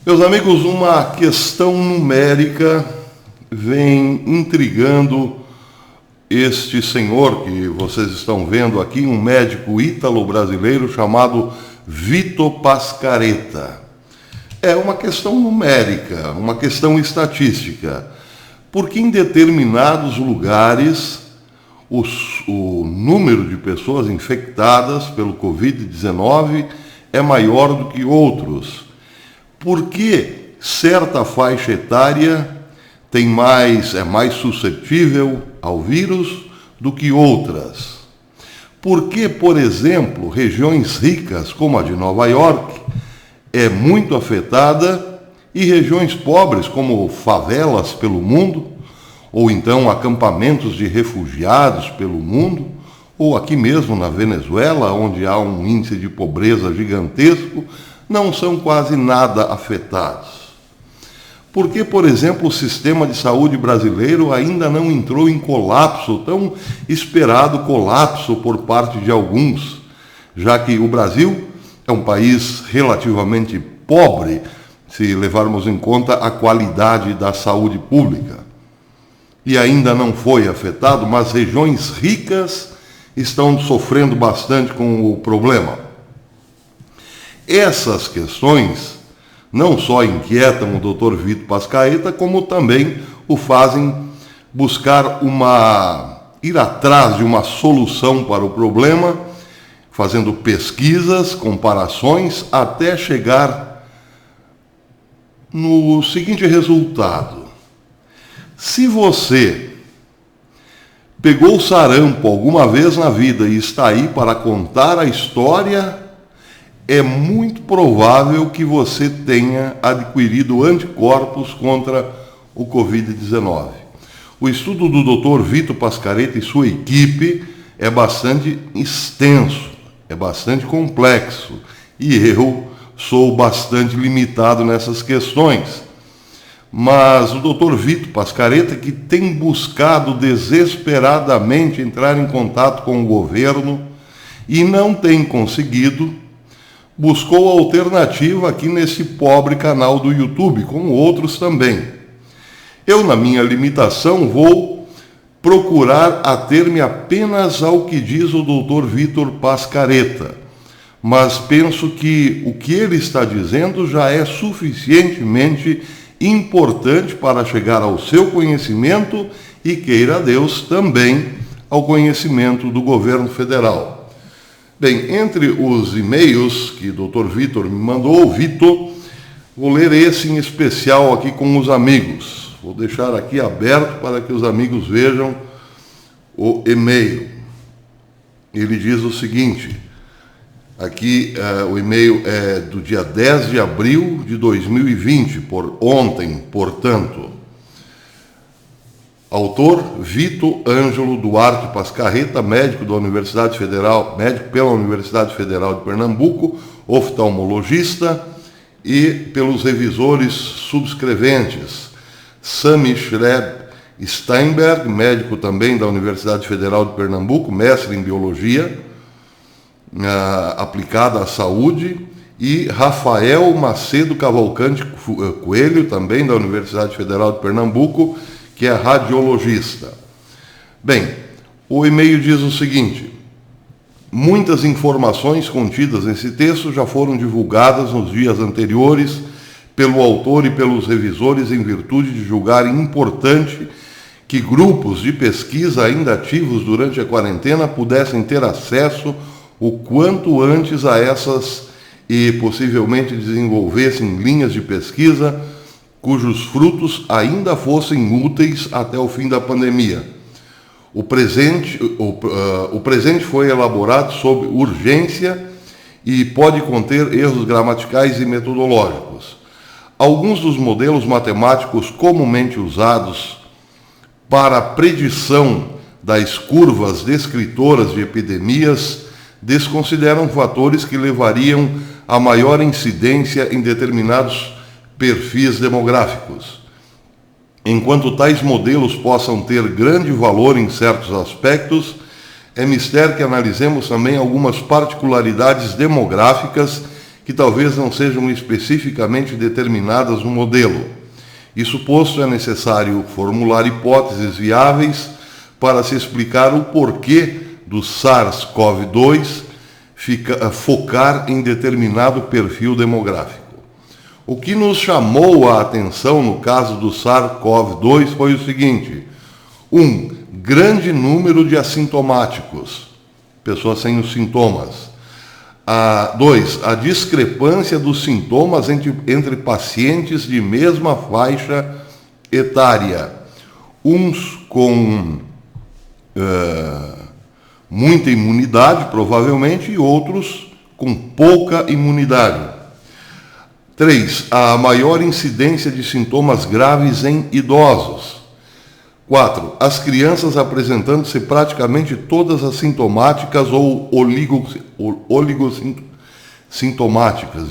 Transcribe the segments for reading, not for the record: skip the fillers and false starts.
Meus amigos, uma questão numérica vem intrigando este senhor que vocês estão vendo aqui, um médico ítalo-brasileiro chamado Vito Pascaretta. É uma questão numérica, uma questão estatística, porque em determinados lugares o número de pessoas infectadas pelo Covid-19 é maior do que outros. Porque certa faixa etária é mais suscetível ao vírus do que outras? Porque, por exemplo, regiões ricas como a de Nova York é muito afetada e regiões pobres como favelas pelo mundo, ou então acampamentos de refugiados pelo mundo, ou aqui mesmo na Venezuela, onde há um índice de pobreza gigantesco, não são quase nada afetados. Porque, por exemplo, o sistema de saúde brasileiro ainda não entrou em colapso, tão esperado colapso por parte de alguns, já que o Brasil é um país relativamente pobre, se levarmos em conta a qualidade da saúde pública. E ainda não foi afetado, mas regiões ricas estão sofrendo bastante com o problema. Essas questões não só inquietam o Dr. Vito Pascaretta, como também o fazem ir atrás de uma solução para o problema, fazendo pesquisas, comparações, até chegar no seguinte resultado. Se você pegou sarampo alguma vez na vida e está aí para contar a história, é muito provável que você tenha adquirido anticorpos contra o Covid-19. O estudo do Dr. Vito Pascaretta e sua equipe é bastante extenso, é bastante complexo, e eu sou bastante limitado nessas questões. Mas o Dr. Vito Pascaretta, que tem buscado desesperadamente entrar em contato com o governo e não tem conseguido, buscou alternativa aqui nesse pobre canal do YouTube, como outros também. Eu, na minha limitação, vou procurar ater-me apenas ao que diz o Dr. Vito Pascaretta, mas penso que o que ele está dizendo já é suficientemente importante para chegar ao seu conhecimento e, queira Deus, também ao conhecimento do governo federal. Bem, entre os e-mails que o Dr. Vitor me mandou, vou ler esse em especial aqui com os amigos. Vou deixar aqui aberto para que os amigos vejam o e-mail. Ele diz o seguinte, aqui o e-mail é do dia 10 de abril de 2020, por ontem, portanto. Autor, Vito Ângelo Duarte Pascaretta, médico pela Universidade Federal de Pernambuco, oftalmologista, e pelos revisores subscreventes, Sami Schreb Steinberg, médico também da Universidade Federal de Pernambuco, mestre em biologia aplicada à saúde, e Rafael Macedo Cavalcante Coelho, também da Universidade Federal de Pernambuco, que é radiologista. Bem, o e-mail diz o seguinte: muitas informações contidas nesse texto já foram divulgadas nos dias anteriores pelo autor e pelos revisores em virtude de julgarem importante que grupos de pesquisa ainda ativos durante a quarentena pudessem ter acesso o quanto antes a essas e possivelmente desenvolvessem linhas de pesquisa cujos frutos ainda fossem úteis até o fim da pandemia. O presente foi elaborado sob urgência e pode conter erros gramaticais e metodológicos. Alguns dos modelos matemáticos comumente usados para a predição das curvas descritoras de epidemias desconsideram fatores que levariam a maior incidência em determinados perfis demográficos. Enquanto tais modelos possam ter grande valor em certos aspectos, é mister que analisemos também algumas particularidades demográficas que talvez não sejam especificamente determinadas no modelo. Isso posto, é necessário formular hipóteses viáveis para se explicar o porquê do SARS-CoV-2 focar em determinado perfil demográfico. O que nos chamou a atenção no caso do SARS-CoV-2 foi o seguinte: grande número de assintomáticos, pessoas sem os sintomas. 2. A discrepância dos sintomas entre pacientes de mesma faixa etária. Uns com muita imunidade, provavelmente, e outros com pouca imunidade. 3. A maior incidência de sintomas graves em idosos. 4. As crianças apresentando-se praticamente todas as sintomáticas ou oligossintomáticas,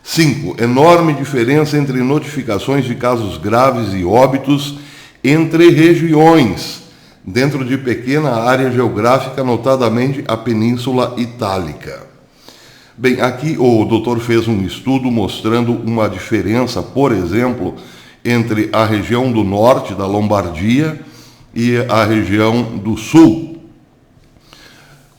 5. Enorme diferença entre notificações de casos graves e óbitos entre regiões, dentro de pequena área geográfica, notadamente a Península Itálica. Bem, aqui o doutor fez um estudo mostrando uma diferença, por exemplo, entre a região do norte, da Lombardia, e a região do sul.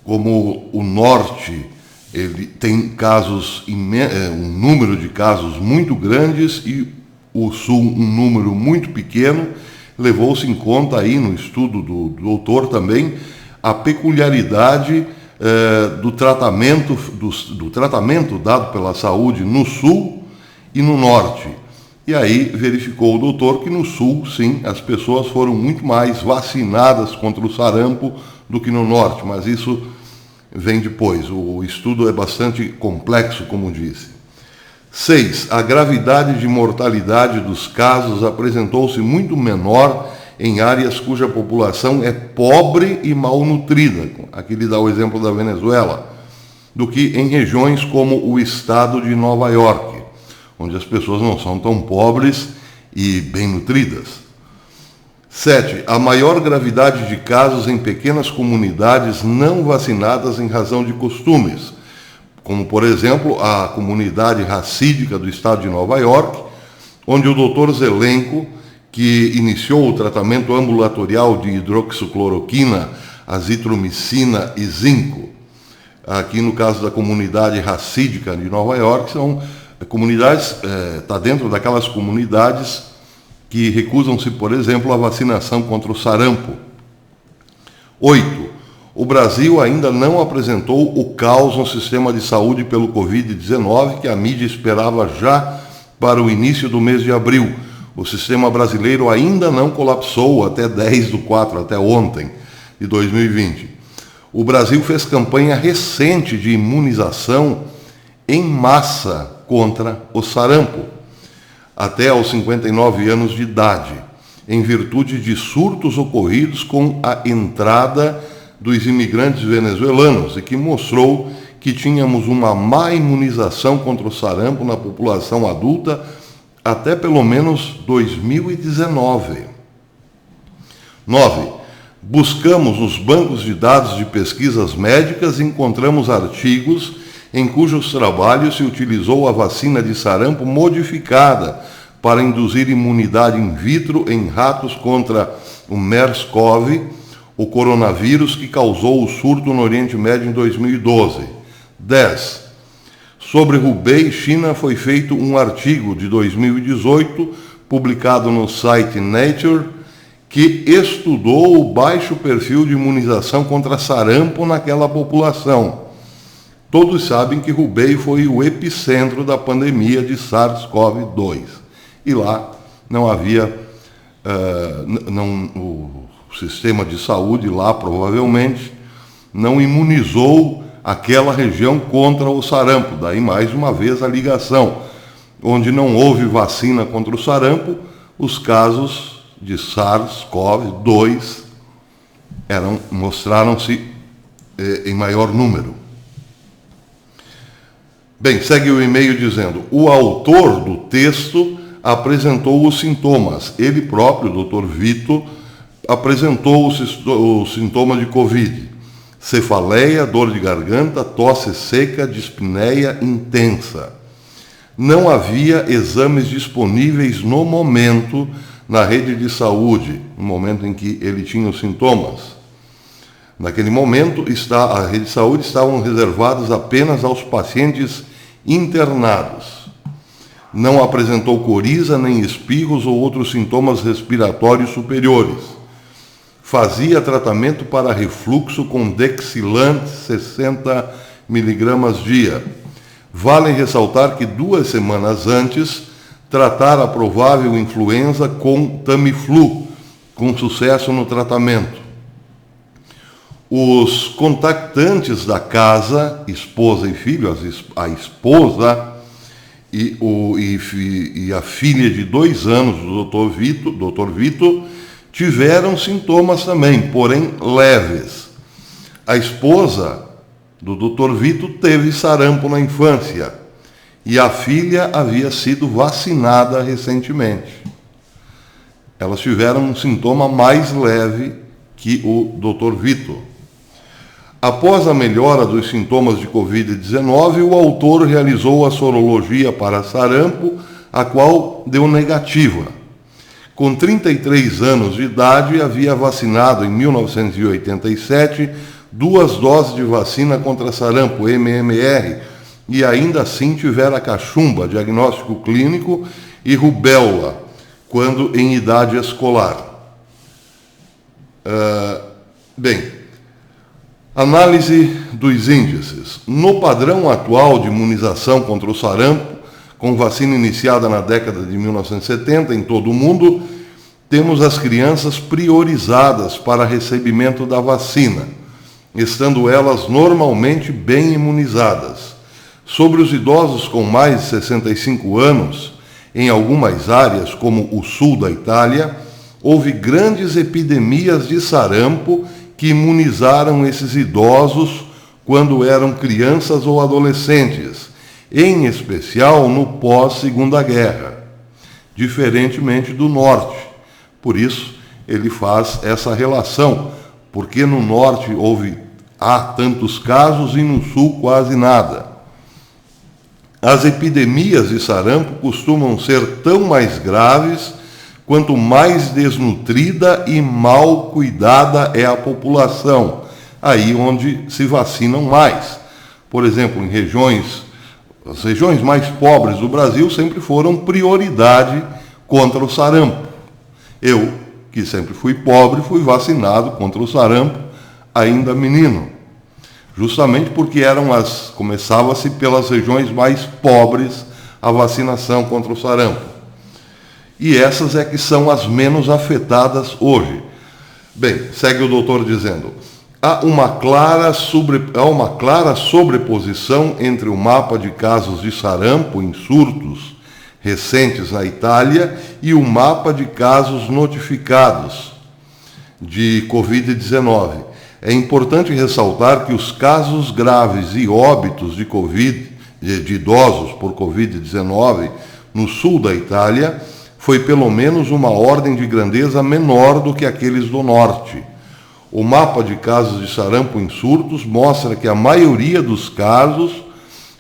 Como o norte ele tem casos, um número de casos muito grandes, e o sul um número muito pequeno, levou-se em conta aí no estudo do doutor também a peculiaridade do tratamento dado pela saúde no sul e no norte. E aí verificou o doutor que no sul, sim, as pessoas foram muito mais vacinadas contra o sarampo do que no norte, mas isso vem depois. O estudo é bastante complexo, como disse. 6. A gravidade de mortalidade dos casos apresentou-se muito menor em áreas cuja população é pobre e malnutrida, aqui ele dá o exemplo da Venezuela, do que em regiões como o estado de Nova York, onde as pessoas não são tão pobres e bem nutridas. 7. A maior gravidade de casos em pequenas comunidades não vacinadas em razão de costumes, como, por exemplo, a comunidade racídica do estado de Nova York, onde o Dr. Zelenko, que iniciou o tratamento ambulatorial de hidroxicloroquina, azitromicina e zinco, aqui no caso da comunidade racídica de Nova York, são comunidades, está dentro daquelas comunidades que recusam-se, por exemplo, à vacinação contra o sarampo. 8. O Brasil ainda não apresentou o caos no sistema de saúde pelo Covid-19 que a mídia esperava já para o início do mês de abril. O sistema brasileiro ainda não colapsou até 10/4, até ontem, de 2020. O Brasil fez campanha recente de imunização em massa contra o sarampo, até aos 59 anos de idade, em virtude de surtos ocorridos com a entrada dos imigrantes venezuelanos, e que mostrou que tínhamos uma má imunização contra o sarampo na população adulta até pelo menos 2019. 9. Buscamos nos bancos de dados de pesquisas médicas e encontramos artigos em cujos trabalhos se utilizou a vacina de sarampo modificada para induzir imunidade in vitro em ratos contra o MERS-CoV, o coronavírus que causou o surto no Oriente Médio em 2012. 10. Sobre Hubei, China, foi feito um artigo de 2018, publicado no site Nature, que estudou o baixo perfil de imunização contra sarampo naquela população. Todos sabem que Hubei foi o epicentro da pandemia de SARS-CoV-2. E lá não havia, o sistema de saúde lá provavelmente não imunizou aquela região contra o sarampo. Daí, mais uma vez, a ligação. Onde não houve vacina contra o sarampo, os casos de SARS-CoV-2 mostraram-se em maior número. Bem, segue o e-mail dizendo: o autor do texto apresentou os sintomas. Ele próprio, o Dr. Vito, apresentou o sintoma de Covid. cefaleia, dor de garganta, tosse seca, dispneia intensa. Não havia exames disponíveis no momento na rede de saúde, no momento em que ele tinha os sintomas. Naquele momento, a rede de saúde estavam reservadas apenas aos pacientes internados. Não apresentou coriza, nem espirros ou outros sintomas respiratórios superiores. Fazia tratamento para refluxo com Dexilant 60 mg dia. Vale ressaltar que 2 semanas antes, tratara a provável influenza com Tamiflu, com sucesso no tratamento. Os contactantes da casa, esposa e filho, a esposa e a filha de 2 anos do Dr. Vito, tiveram sintomas também, porém leves. A esposa do Dr. Vito teve sarampo na infância e a filha havia sido vacinada recentemente. Elas tiveram um sintoma mais leve que o Dr. Vito. Após a melhora dos sintomas de Covid-19, o autor realizou a sorologia para sarampo, a qual deu negativa. Com 33 anos de idade, havia vacinado em 1987 2 doses de vacina contra sarampo, MMR, e ainda assim tivera cachumba, diagnóstico clínico, e rubéola, quando em idade escolar. Análise dos índices. No padrão atual de imunização contra o sarampo, com vacina iniciada na década de 1970 em todo o mundo, temos as crianças priorizadas para recebimento da vacina, estando elas normalmente bem imunizadas. Sobre os idosos com mais de 65 anos, em algumas áreas, como o sul da Itália, houve grandes epidemias de sarampo que imunizaram esses idosos quando eram crianças ou adolescentes, em especial no pós-Segunda Guerra, diferentemente do norte. Por isso, ele faz essa relação, porque no norte há tantos casos e no sul quase nada. As epidemias de sarampo costumam ser tão mais graves quanto mais desnutrida e mal cuidada é a população, aí onde se vacinam mais. Por exemplo, as regiões mais pobres do Brasil sempre foram prioridade contra o sarampo. Eu, que sempre fui pobre, fui vacinado contra o sarampo, ainda menino. Justamente porque começava-se pelas regiões mais pobres a vacinação contra o sarampo. E essas é que são as menos afetadas hoje. Bem, segue o doutor dizendo: há uma clara sobreposição entre o mapa de casos de sarampo em surtos recentes na Itália e o mapa de casos notificados de Covid-19. É importante ressaltar que os casos graves e óbitos de idosos por Covid-19 no sul da Itália foi pelo menos uma ordem de grandeza menor do que aqueles do norte. O mapa de casos de sarampo em surtos mostra que a maioria dos casos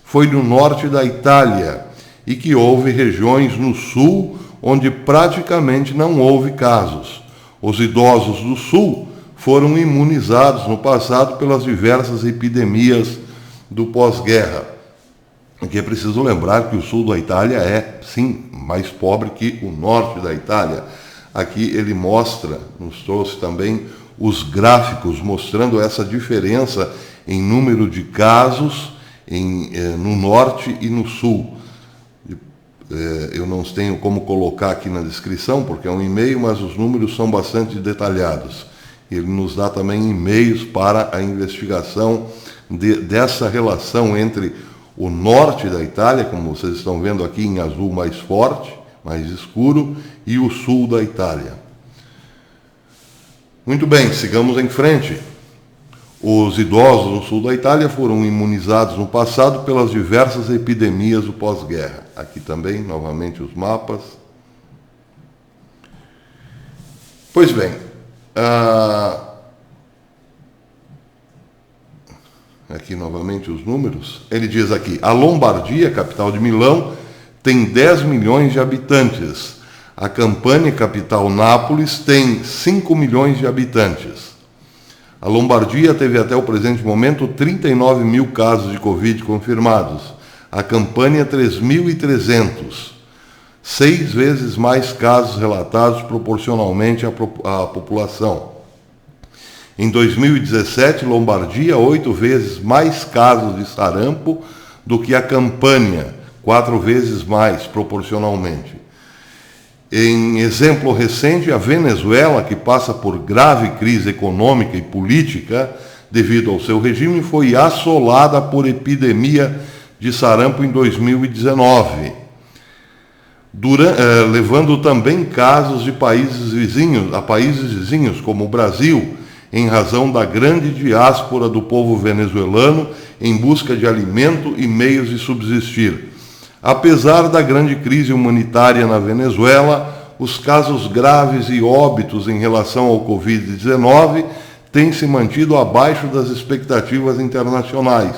foi no norte da Itália e que houve regiões no sul onde praticamente não houve casos. Os idosos do sul foram imunizados no passado pelas diversas epidemias do pós-guerra. Aqui é preciso lembrar que o sul da Itália é, sim, mais pobre que o norte da Itália. Aqui ele nos trouxe também os gráficos mostrando essa diferença em número de casos no norte e no sul. Eu não tenho como colocar aqui na descrição, porque é um e-mail, mas os números são bastante detalhados. Ele nos dá também e-mails para a investigação dessa relação entre o norte da Itália, como vocês estão vendo aqui em azul mais forte, mais escuro, e o sul da Itália. Muito bem, sigamos em frente. Os idosos no sul da Itália foram imunizados no passado pelas diversas epidemias do pós-guerra. Aqui também, novamente, os mapas. Pois bem, aqui novamente os números, ele diz aqui, a Lombardia, capital de Milão, tem 10 milhões de habitantes. A Campania, capital Nápoles, tem 5 milhões de habitantes. A Lombardia teve até o presente momento 39 mil casos de Covid confirmados. A Campania, 3.300. 6 vezes mais casos relatados proporcionalmente à população. Em 2017, Lombardia, 8 vezes mais casos de sarampo do que a Campania, 4 vezes mais proporcionalmente. Em exemplo recente, a Venezuela, que passa por grave crise econômica e política devido ao seu regime, foi assolada por epidemia de sarampo em 2019, levando também casos de países vizinhos, como o Brasil, em razão da grande diáspora do povo venezuelano em busca de alimento e meios de subsistir. Apesar da grande crise humanitária na Venezuela, os casos graves e óbitos em relação ao Covid-19 têm se mantido abaixo das expectativas internacionais.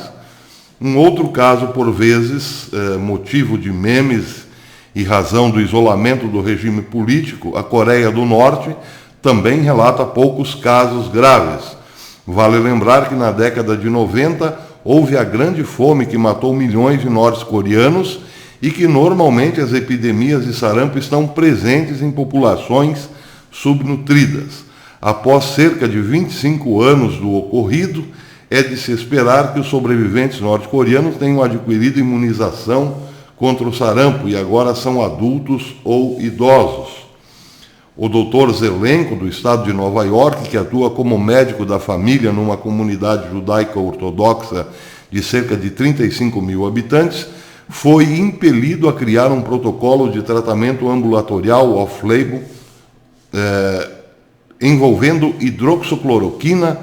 Um outro caso, por vezes, motivo de memes e razão do isolamento do regime político, a Coreia do Norte, também relata poucos casos graves. Vale lembrar que na década de 90 houve a grande fome que matou milhões de norte-coreanos e que normalmente as epidemias de sarampo estão presentes em populações subnutridas. Após cerca de 25 anos do ocorrido, é de se esperar que os sobreviventes norte-coreanos tenham adquirido imunização contra o sarampo e agora são adultos ou idosos. O Dr. Zelenko, do estado de Nova York, que atua como médico da família numa comunidade judaica ortodoxa de cerca de 35 mil habitantes, foi impelido a criar um protocolo de tratamento ambulatorial off-label envolvendo hidroxicloroquina,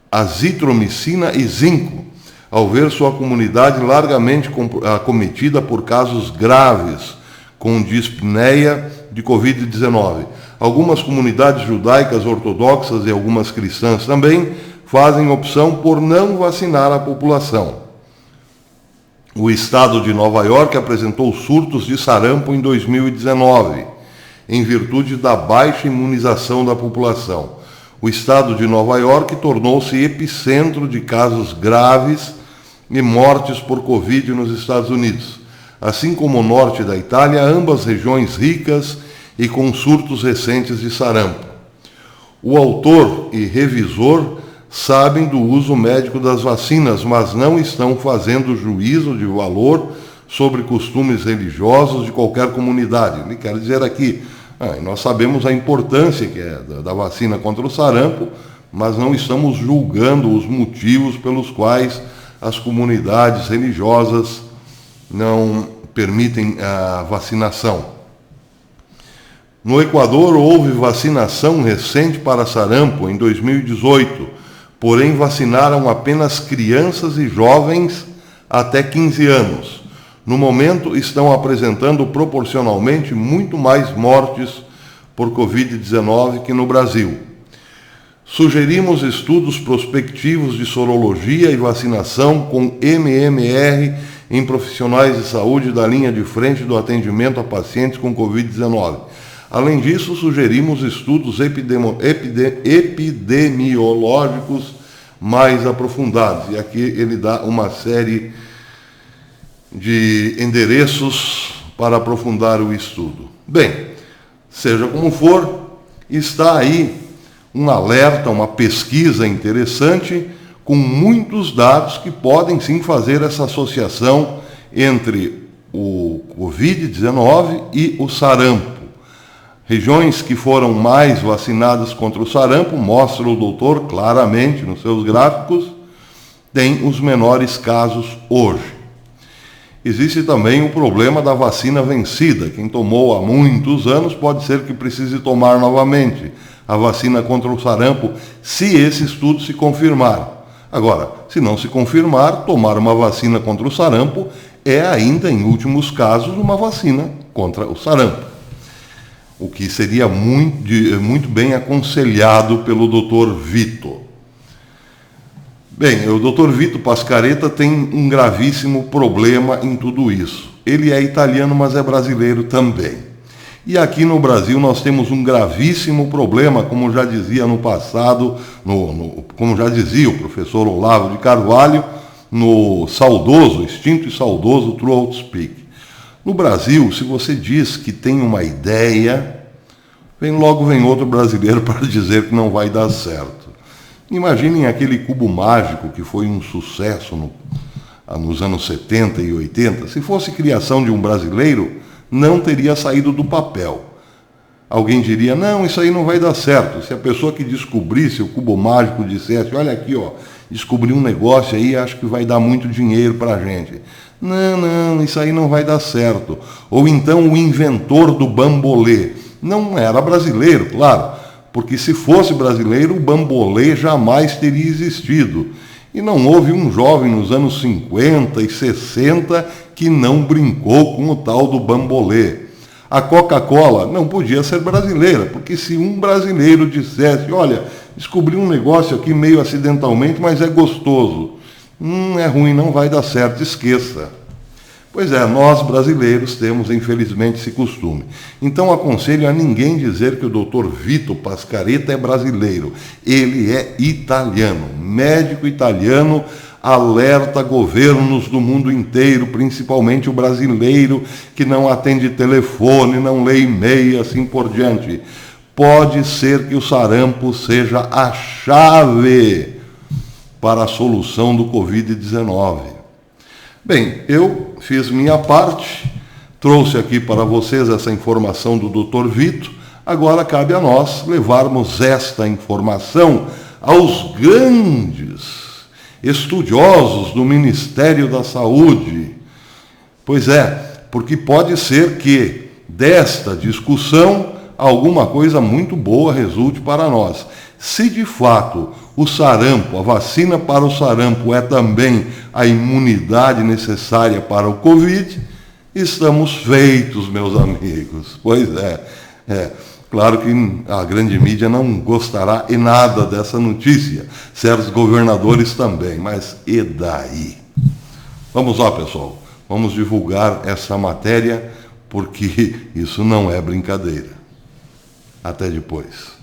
azitromicina e zinco, ao ver sua comunidade largamente acometida por casos graves com dispneia de Covid-19. Algumas comunidades judaicas ortodoxas e algumas cristãs também fazem opção por não vacinar a população. O estado de Nova York apresentou surtos de sarampo em 2019, em virtude da baixa imunização da população. O estado de Nova York tornou-se epicentro de casos graves e mortes por Covid nos Estados Unidos. Assim como o norte da Itália, ambas regiões ricas e com surtos recentes de sarampo. O autor e revisor sabem do uso médico das vacinas, mas não estão fazendo juízo de valor sobre costumes religiosos de qualquer comunidade. Ele quer dizer aqui, nós sabemos a importância que é da vacina contra o sarampo, mas não estamos julgando os motivos pelos quais as comunidades religiosas não permitem a vacinação. No Equador, houve vacinação recente para sarampo em 2018, porém vacinaram apenas crianças e jovens até 15 anos. No momento, estão apresentando proporcionalmente muito mais mortes por Covid-19 que no Brasil. Sugerimos estudos prospectivos de sorologia e vacinação com MMR em profissionais de saúde da linha de frente do atendimento a pacientes com Covid-19. Além disso, sugerimos estudos epidemiológicos mais aprofundados. E aqui ele dá uma série de endereços para aprofundar o estudo. Bem, seja como for, está aí um alerta, uma pesquisa interessante com muitos dados que podem sim fazer essa associação entre o Covid-19 e o sarampo. Regiões que foram mais vacinadas contra o sarampo, mostra o doutor claramente nos seus gráficos, têm os menores casos hoje. Existe também o problema da vacina vencida. Quem tomou há muitos anos pode ser que precise tomar novamente a vacina contra o sarampo, se esse estudo se confirmar. Agora, se não se confirmar, tomar uma vacina contra o sarampo é ainda, em últimos casos, uma vacina contra o sarampo. O que seria muito bem aconselhado pelo Dr. Vitor. Bem, o Dr. Vito Pascaretta tem um gravíssimo problema em tudo isso. Ele é italiano, mas é brasileiro também. E aqui no Brasil nós temos um gravíssimo problema, como já dizia no passado, como já dizia o professor Olavo de Carvalho, no saudoso, extinto e saudoso Throughout Speak. No Brasil, se você diz que tem uma ideia, logo vem outro brasileiro para dizer que não vai dar certo. Imaginem aquele cubo mágico que foi um sucesso nos anos 70 e 80. Se fosse criação de um brasileiro, não teria saído do papel. Alguém diria, não, isso aí não vai dar certo. Se a pessoa que descobrisse o cubo mágico dissesse, olha aqui, ó, descobri um negócio aí, acho que vai dar muito dinheiro para a gente. Não, isso aí não vai dar certo. Ou então o inventor do bambolê. Não era brasileiro, claro. Porque se fosse brasileiro, o bambolê jamais teria existido. E não houve um jovem nos anos 50 e 60 que não brincou com o tal do bambolê. A Coca-Cola não podia ser brasileira, porque se um brasileiro dissesse, olha, descobri um negócio aqui meio acidentalmente, mas é gostoso. É ruim, não vai dar certo, esqueça. Pois é, nós brasileiros temos, infelizmente, esse costume. Então, aconselho a ninguém dizer que o Dr. Vito Pascaretta é brasileiro. Ele é italiano, médico italiano, alerta governos do mundo inteiro, principalmente o brasileiro, que não atende telefone, não lê e-mail, assim por diante. Pode ser que o sarampo seja a chave para a solução do Covid-19. Bem, eu fiz minha parte, trouxe aqui para vocês essa informação do Dr. Vito, agora cabe a nós levarmos esta informação aos grandes estudiosos do Ministério da Saúde. Pois é, porque pode ser que desta discussão alguma coisa muito boa resulte para nós. Se de fato o sarampo, a vacina para o sarampo é também a imunidade necessária para o Covid, estamos feitos, meus amigos. Pois é. Claro que a grande mídia não gostará em nada dessa notícia, certos governadores também, mas e daí? Vamos lá, pessoal, vamos divulgar essa matéria, porque isso não é brincadeira. Até depois.